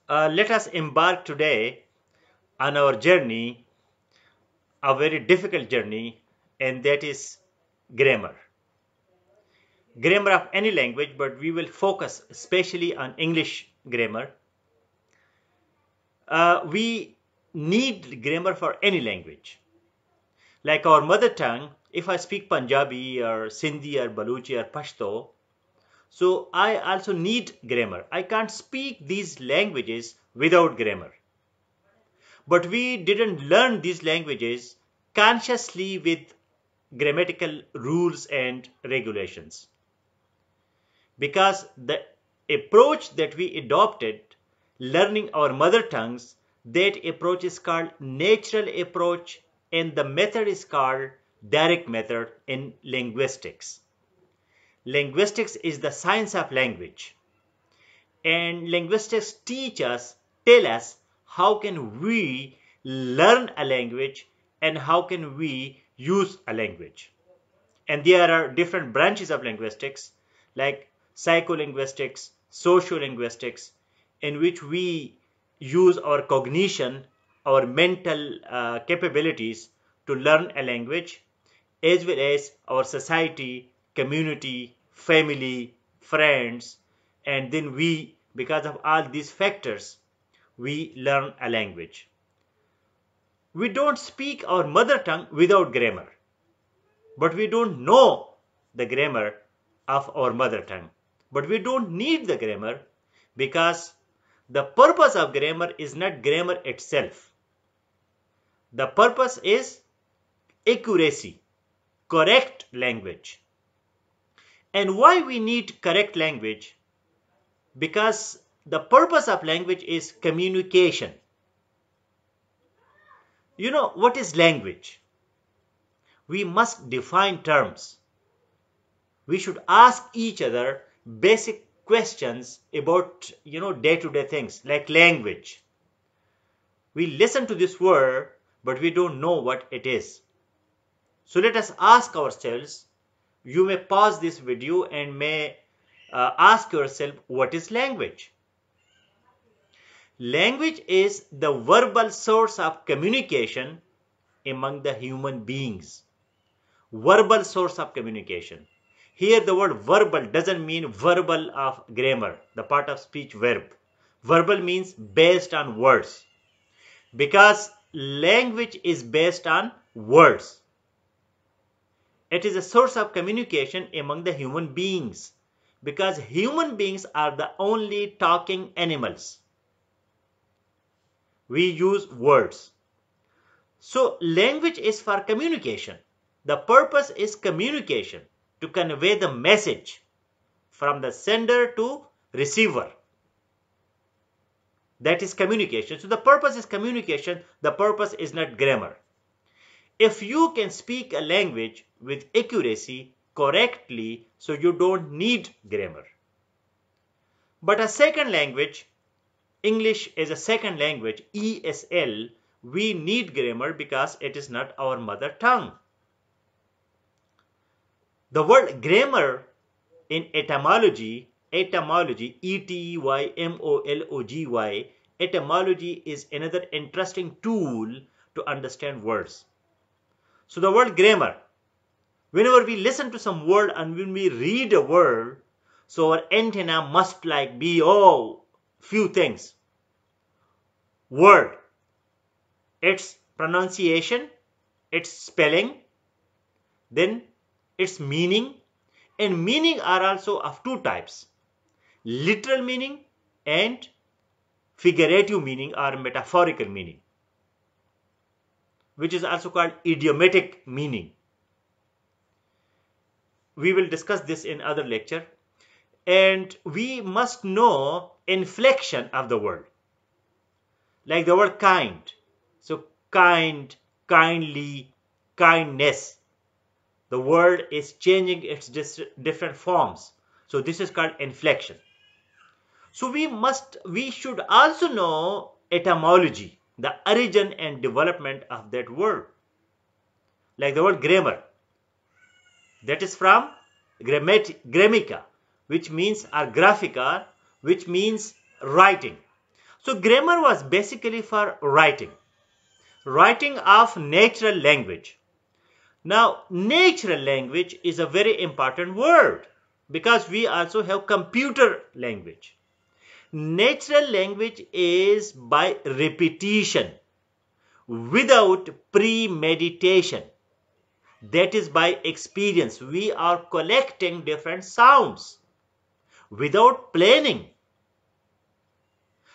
Let us embark today on our journey, a very difficult journey, and that is grammar. Grammar of any language, but we will focus especially on English grammar. We need grammar for any language. Like our mother tongue, if I speak Punjabi or Sindhi or Baluchi or Pashto, so I also need grammar. I can't speak these languages without grammar. But we didn't learn these languages consciously with grammatical rules and regulations. Because the approach that we adopted, learning our mother tongues, that approach is called natural approach, and the method is called direct method in linguistics. Linguistics is the science of language, and linguistics tell us how can we learn a language and how can we use a language. And there are different branches of linguistics like psycholinguistics, sociolinguistics, in which we use our cognition, our mental capabilities to learn a language, as well as our society, community, family, friends, and then we, because of all these factors, we learn a language. We don't speak our mother tongue without grammar, but we don't know the grammar of our mother tongue. But we don't need the grammar because the purpose of grammar is not grammar itself. The purpose is accuracy, correct language. And why we need correct language? Because the purpose of language is communication. You know what is language? We must define terms. We should ask each other basic questions about day-to-day things like language. We listen to this word, but we don't know what it is. So let us ask ourselves. You may pause this video and may ask yourself, what is language? Language is the verbal source of communication among the human beings. Verbal source of communication. Here the word verbal doesn't mean verbal of grammar, the part of speech verb. Verbal means based on words. Because language is based on words. It is a source of communication among the human beings. Because human beings are the only talking animals. We use words. So language is for communication. The purpose is communication, to convey the message from the sender to receiver. That is communication. So the purpose is communication. The purpose is not grammar. If you can speak a language with accuracy, correctly, so you don't need grammar. But a second language, English is a second language, ESL, we need grammar because it is not our mother tongue. The word grammar in etymology, etymology, etymology is another interesting tool to understand words. So the word grammar, whenever we listen to some word and when we read a word, so our antenna must be few things. Word, its pronunciation, its spelling, then its meaning, and meaning are also of two types, literal meaning and figurative meaning or metaphorical meaning, which is also called idiomatic meaning. We will discuss this in other lecture. And we must know inflection of the word. Like the word kind. So kind, kindly, kindness. The word is changing its different forms. So this is called inflection. So we should also know etymology, the origin and development of that word. Like the word grammar. That is from grammatica, which means, or graphica, which means writing. So grammar was basically for writing of natural language. Now, natural language is a very important word because we also have computer language. Natural language is by repetition without premeditation. That is by experience. We are collecting different sounds without planning.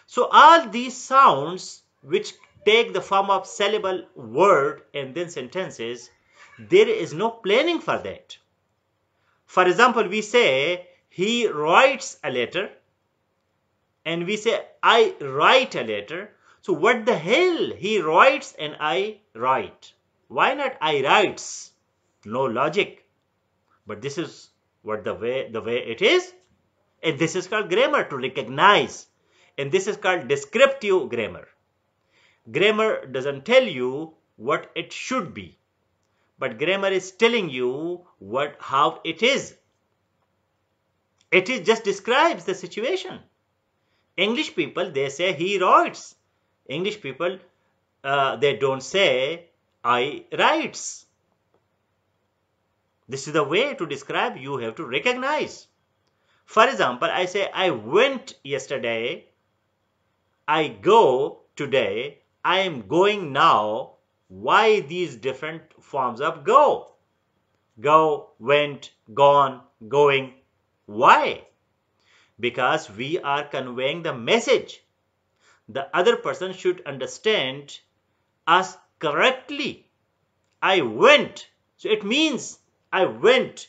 So all these sounds which take the form of syllable, word and then sentences, there is no planning for that. For example, we say he writes a letter and we say I write a letter. So what the hell? He writes and I write. Why not I writes? No logic. But this is what the way it is. And this is called grammar, to recognize. And this is called descriptive grammar. Grammar doesn't tell you what it should be, but grammar is telling you how it is. It just describes the situation. English people, they say he writes. English people, they don't say I writes. This is the way to describe. You have to recognize. For example, I say I went yesterday, I go today, I am going now. Why these different forms of go? Go, went, gone, going. Why? Because we are conveying the message. The other person should understand us correctly. I went. So it means I went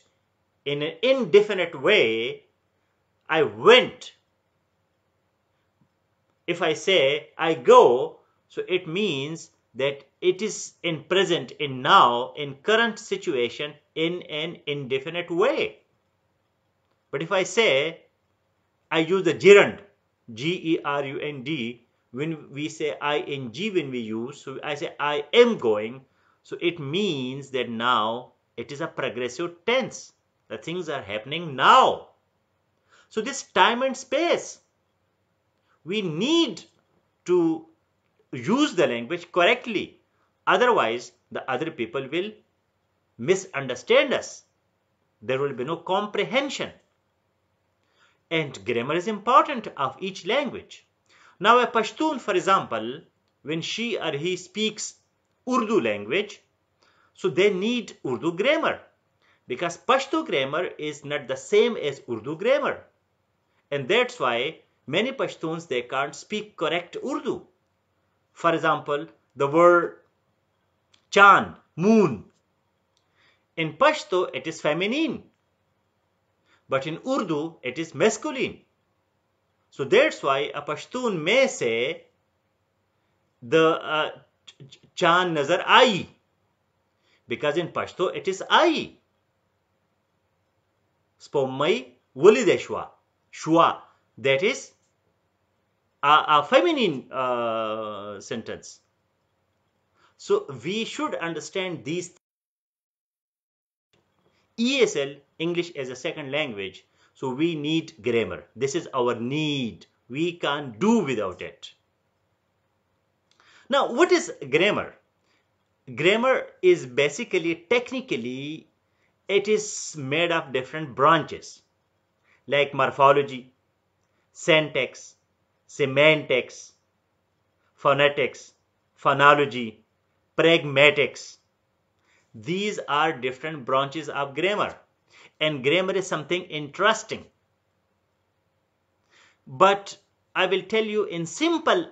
in an indefinite way. I went. If I say I go, so it means that it is in present, in now, in current situation, in an indefinite way. But if I say I use the gerund, G-E-R-U-N-D, when we say ing, when we use, so I say I am going, so it means that now it is a progressive tense. The things are happening now. So this time and space, we need to use the language correctly. Otherwise, the other people will misunderstand us. There will be no comprehension. And grammar is important of each language. Now a Pashtun, for example, when she or he speaks Urdu language, so they need Urdu grammar, because Pashto grammar is not the same as Urdu grammar. And that's why many Pashtuns, they can't speak correct Urdu. For example, the word Chand, moon. In Pashto, it is feminine. But in Urdu, it is masculine. So that's why a Pashtun may say the Chand nazar aayi, because in Pashto it is aayi. Spommai wulideshwa, shwa, that is a feminine sentence. So we should understand these. ESL, English as a second language, so we need grammar. This is our need. We can't do without it. Now, what is grammar? Grammar is basically, technically, it is made of different branches like morphology, syntax, semantics, phonetics, phonology, pragmatics. These are different branches of grammar, and grammar is something interesting. But I will tell you in simple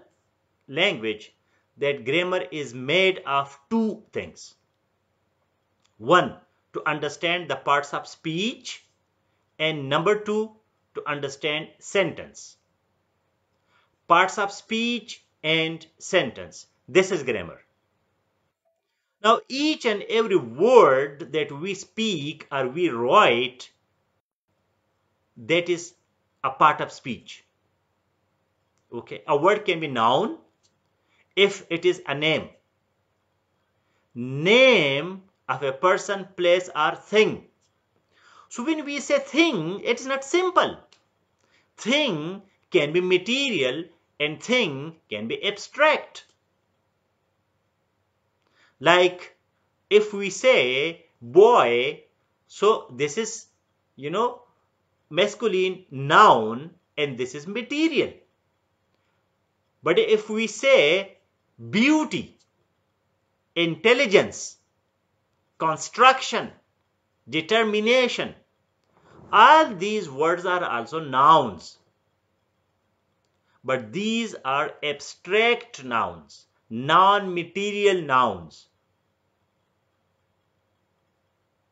language that grammar is made of two things. One, to understand the parts of speech, and number two, to understand sentence. Parts of speech and sentence. This is grammar. Now, each and every word that we speak or we write, that is a part of speech. Okay, a word can be noun if it is a name. Name of a person, place, or thing. So when we say thing, it is not simple. Thing can be material and thing can be abstract. Like if we say boy, so this is, masculine noun and this is material. But if we say beauty, intelligence, construction, determination, all these words are also nouns. But these are abstract nouns, non-material nouns.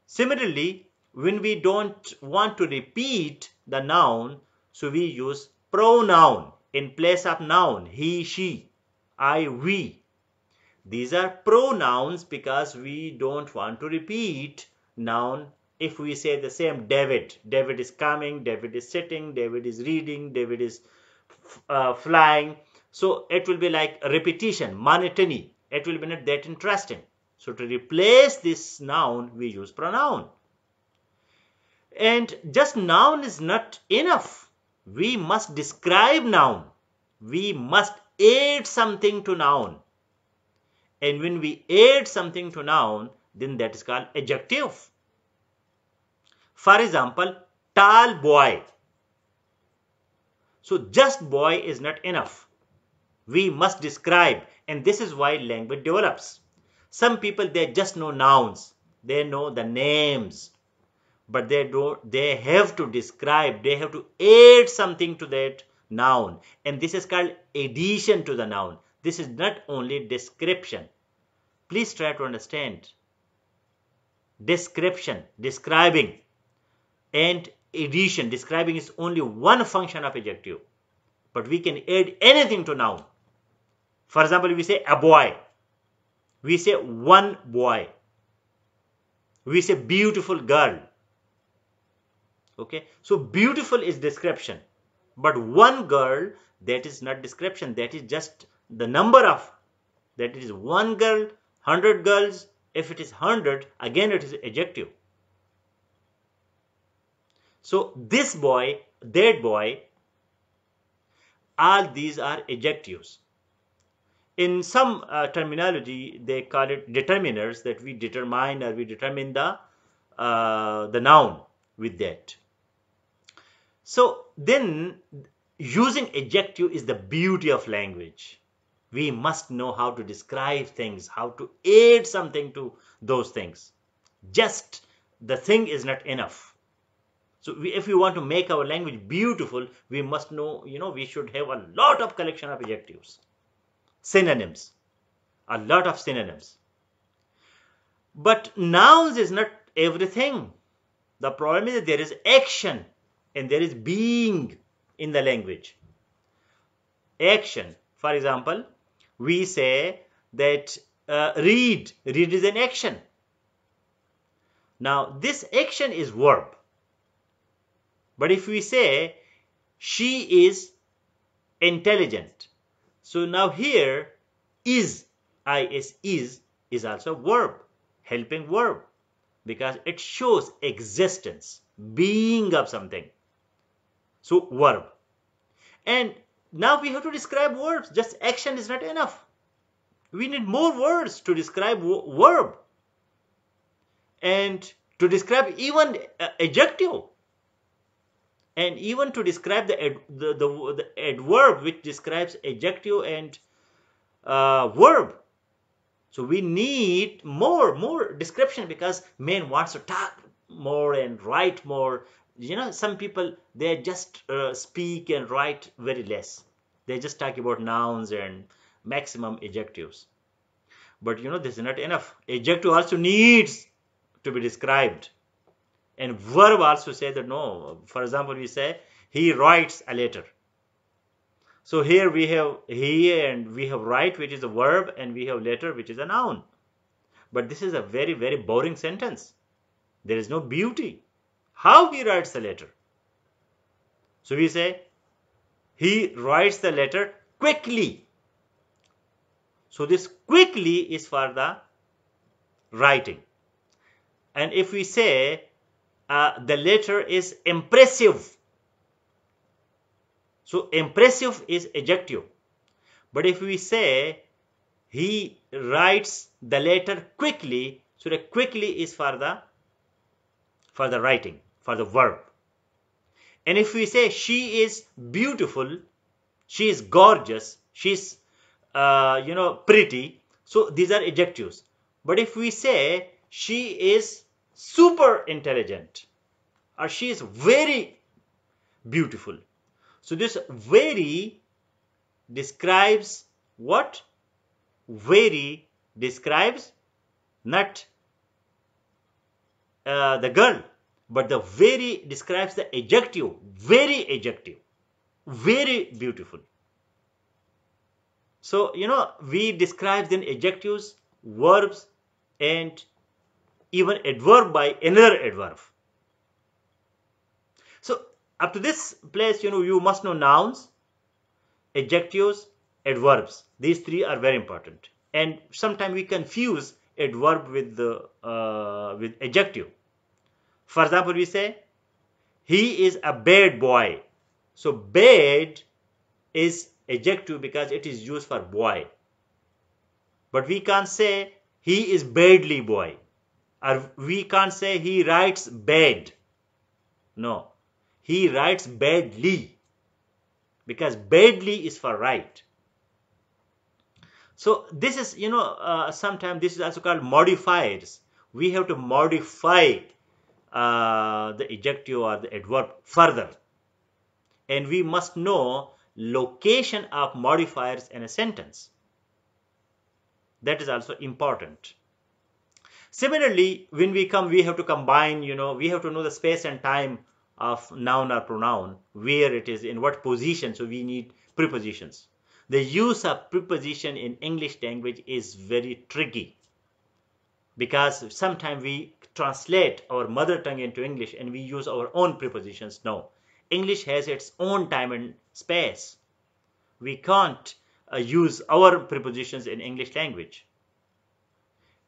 Similarly, when we don't want to repeat the noun, so we use pronoun in place of noun, he, she, I, we. These are pronouns because we don't want to repeat noun. If we say the same David, David is coming, David is sitting, David is reading, David is flying. So it will be like a repetition, monotony. It will be not that interesting. So to replace this noun, we use pronoun. And just noun is not enough. We must describe noun. We must add something to noun. And when we add something to noun, then that is called adjective. For example, tall boy. So just boy is not enough. We must describe, and this is why language develops. Some people, they just know nouns. They know the names. But they have to describe, they have to add something to that noun. And this is called addition to the noun. This is not only description. Please try to understand. Description, describing, and addition, describing is only one function of adjective. But we can add anything to noun. For example, we say a boy. We say one boy. We say beautiful girl. Okay, so beautiful is description. But one girl, that is not description. That is just the number of. That is one girl, 100 girls. If it is 100, again it is adjective. So this boy, that boy, all these are adjectives. In some terminology, they call it determiners, that we determine or we determine the noun with that. So then using adjective is the beauty of language. We must know how to describe things, how to add something to those things. Just the thing is not enough. So if we want to make our language beautiful, we must know, we should have a lot of collection of adjectives. Synonyms, a lot of synonyms. But nouns is not everything. The problem is that there is action and there is being in the language. Action. For example, we say that read. Read is an action. Now, this action is verb. But if we say she is intelligent, so now here is also a verb, helping verb, because it shows existence, being of something. So verb. And now we have to describe verbs. Just action is not enough. We need more words to describe verb. And to describe even adjective. And even to describe the adverb which describes adjective and verb. So we need more description, because man wants to talk more and write more. Some people, they just speak and write very less. They just talk about nouns and maximum adjectives. But this is not enough. Adjective also needs to be described. And verb also say that no. For example, we say he writes a letter. So here we have he and we have write, which is a verb, and we have letter, which is a noun. But this is a very, very boring sentence. There is no beauty. How he writes the letter? So we say he writes the letter quickly. So this quickly is for the writing. And if we say the letter is impressive. So impressive is adjective. But if we say he writes the letter quickly, so the quickly is for the writing, for the verb. And if we say she is beautiful, she is gorgeous, she's pretty, so these are adjectives. But if we say she is super intelligent or she is very beautiful, so this very describes what? Very describes not the girl, but the very describes the adjective, very beautiful. So, we describe then adjectives, verbs, and even adverb by another adverb. So, up to this place, you must know nouns, adjectives, adverbs. These three are very important. And sometimes we confuse adverb with adjective. For example, we say, he is a bad boy. So, bad is adjective because it is used for boy. But we can't say he is badly boy. Or we can't say he writes bad. No. He writes badly. Because badly is for right. So this is, sometimes this is also called modifiers. We have to modify the adjective or the adverb further. And we must know location of modifiers in a sentence. That is also important. Similarly, when we have to combine, we have to know the space and time of noun or pronoun, where it is, in what position, so we need prepositions. The use of preposition in English language is very tricky because sometimes we translate our mother tongue into English and we use our own prepositions. No, English has its own time and space. We can't use our prepositions in English language.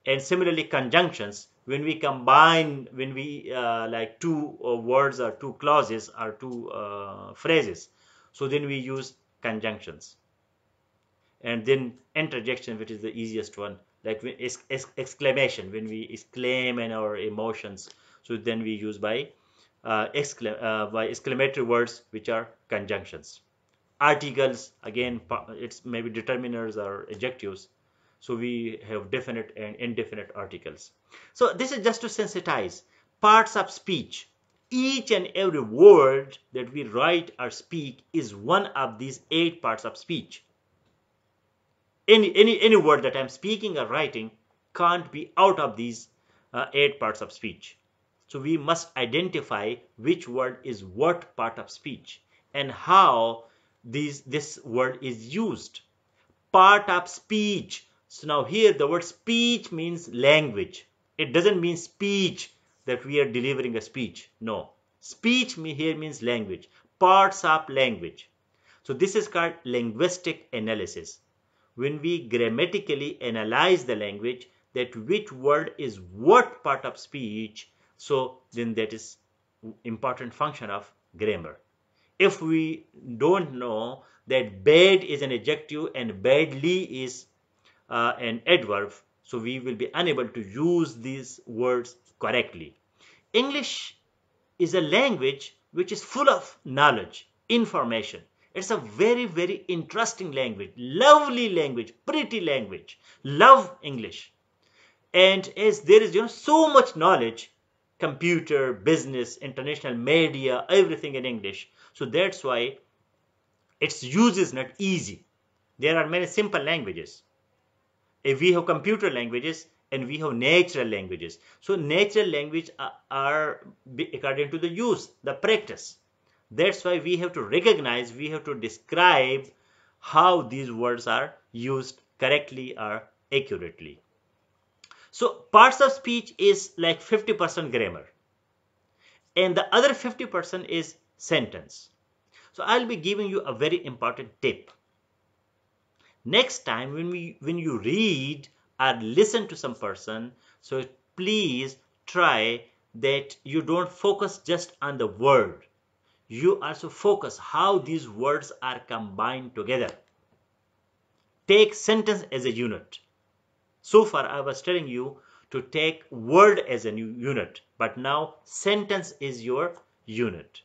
And similarly, conjunctions, when we combine, like two words or two clauses or two phrases, so then we use conjunctions. And then interjection, which is the easiest one, like exclamation, when we exclaim in our emotions, so then we use by exclamatory words, which are conjunctions. Articles, again, it's maybe determiners or adjectives. So we have definite and indefinite articles. So this is just to sensitize parts of speech. Each and every word that we write or speak is one of these 8 parts of speech. Any word that I'm speaking or writing can't be out of these 8 parts of speech. So we must identify which word is what part of speech and how this word is used. Part of speech. So now here the word speech means language. It doesn't mean speech that we are delivering a speech. No. Speech here means language. Parts of language. So this is called linguistic analysis. When we grammatically analyze the language, that which word is what part of speech, so then that is important function of grammar. If we don't know that bad is an adjective and badly is an adverb, so we will be unable to use these words correctly. English is a language which is full of knowledge, information. It's a very, very interesting language, lovely language, pretty language. Love English. And as there is so much knowledge, computer, business, international media, everything in English. So that's why its use is not easy. There are many simple languages. If we have computer languages and we have natural languages. So natural language are according to the use, the practice. That's why we have to recognize, we have to describe how these words are used correctly or accurately. So parts of speech is like 50% grammar. And the other 50% is sentence. So I'll be giving you a very important tip. Next time when you read or listen to some person, so please try that you don't focus just on the word. You also focus how these words are combined together. take sentence as a unit. So far I was telling you to take word as a new unit, but now sentence is your unit.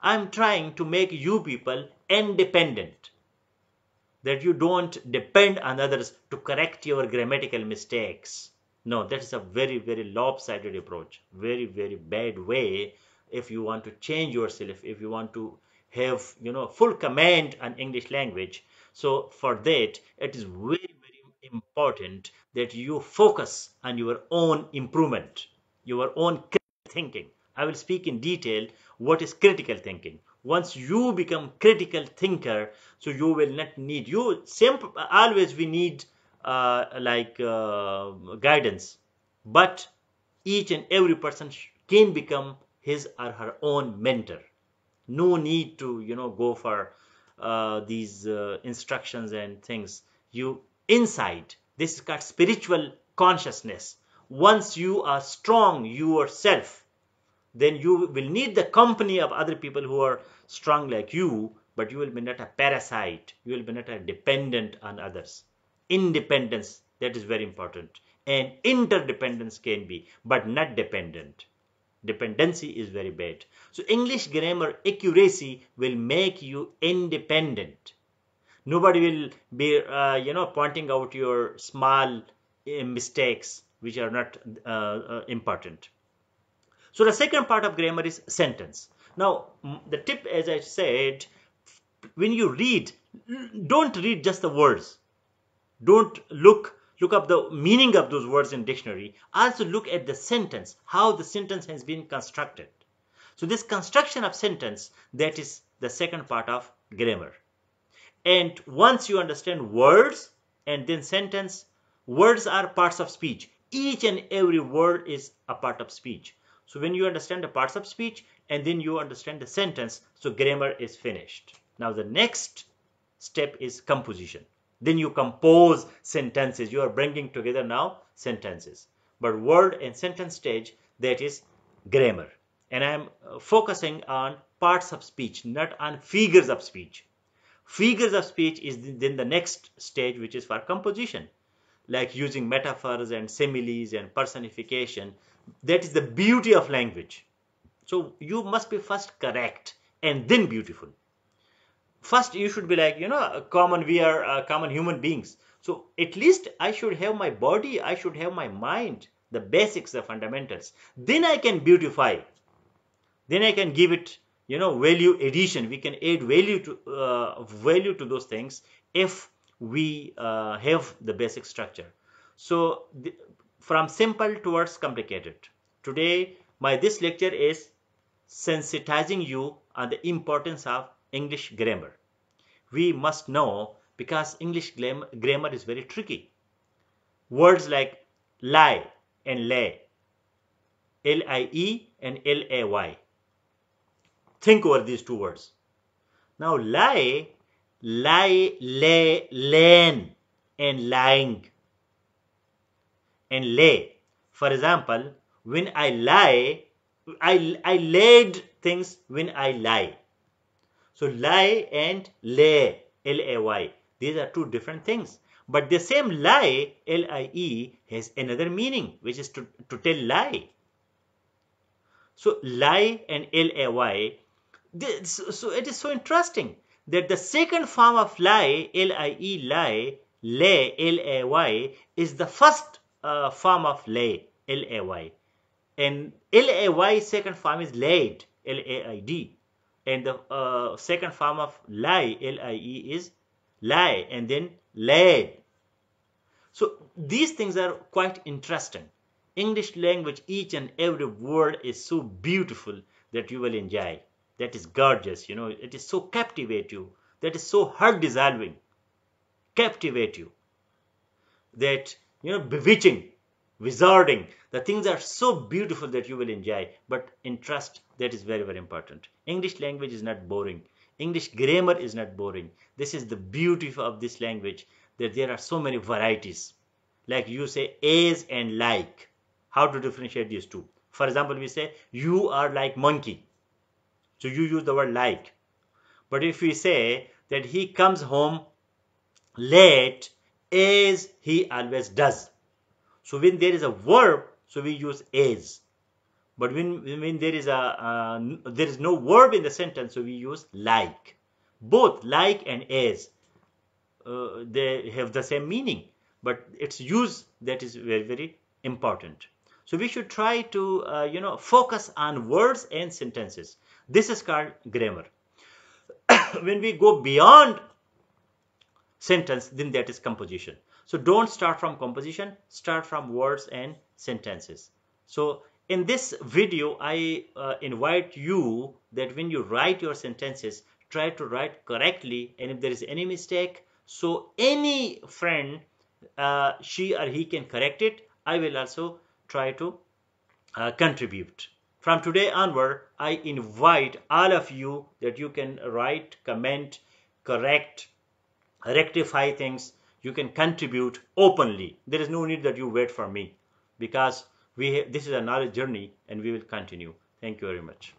I'm trying to make you people independent, that you don't depend on others to correct your grammatical mistakes. No, that is a very, very lopsided approach, very, very bad way. If you want to change yourself, if you want to have, full command on English language, so for that it is very, very important that you focus on your own improvement, your own critical thinking. I will speak in detail what is critical thinking. Once you become critical thinker, so you will not need, you simple, always we need guidance, but each and every person can become his or her own mentor. No need to go for these instructions and things. You inside, this is called spiritual consciousness. Once you are strong yourself, then you will need the company of other people who are strong like you, but you will be not a parasite, you will be not a dependent on others. Independence, that is very important, and interdependence can be, but not dependent. Dependency is very bad. So English grammar accuracy will make you independent. Nobody will be pointing out your small mistakes which are not important. So the second part of grammar is sentence. Now, the tip, as I said, when you read, don't read just the words. Don't look up the meaning of those words in dictionary. Also look at the sentence, how the sentence has been constructed. So this construction of sentence, that is the second part of grammar. And once you understand words and then sentence, words are parts of speech. Each and every word is a part of speech. So when you understand the parts of speech and then you understand the sentence, so grammar is finished. Now the next step is composition. Then you compose sentences. You are bringing together now sentences. But word and sentence stage, that is grammar. And I am focusing on parts of speech, not on figures of speech. Figures of speech is then the next stage, which is for composition, like using metaphors and similes and personification. That is the beauty of language. So you must be first correct and then beautiful. First you should be like, common, we are common human beings. So at least I should have my body, I should have my mind, the basics, the fundamentals. Then I can beautify. Then I can give it, value addition. We can add value to those things if we have the basic structure. So from simple towards complicated. Today, this lecture is sensitizing you on the importance of English grammar. We must know, because English grammar is very tricky. Words like lie and lay, L-I-E and L-A-Y. Think over these two words. Now lie, lay, laying, and lying. And lay. For example, when I lie, I laid things when I lie. So lie and lay, L-A-Y, these are two different things. But the same lie, L-I-E, has another meaning, which is to tell lie. So lie and L-A-Y, so it is so interesting that the second form of lie, L-I-E, lie, lay, L-A-Y, is the first form of lay, L-A-Y. And L-A-Y second form is laid, L-A-I-D. And the second form of lie, L-I-E, is lie and then laid. So these things are quite interesting. English language, each and every word is so beautiful that you will enjoy. That is gorgeous, it is so captivate you. That is so heart dissolving. Captivate you. That, bewitching, wizarding. The things are so beautiful that you will enjoy. But in trust, that is very, very important. English language is not boring. English grammar is not boring. This is the beauty of this language, that there are so many varieties. Like you say as and like. How to differentiate these two? For example, we say you are like monkey. So you use the word like. But if we say that he comes home late as he always does. So when there is a verb, so we use as. But when there is no verb in the sentence, so we use like. Both like and as, they have the same meaning, but its use that is very, very important. So we should try to focus on words and sentences. This is called grammar. When we go beyond sentence, then that is composition. So don't start from composition, start from words and sentences. So in this video, I invite you that when you write your sentences, try to write correctly, and if there is any mistake, so any friend, she or he can correct it. I will also try to contribute. From today onward, I invite all of you that you can write, comment, correct, rectify things. You can contribute openly. There is no need that you wait for me, because this is a knowledge journey and we will continue. Thank you very much.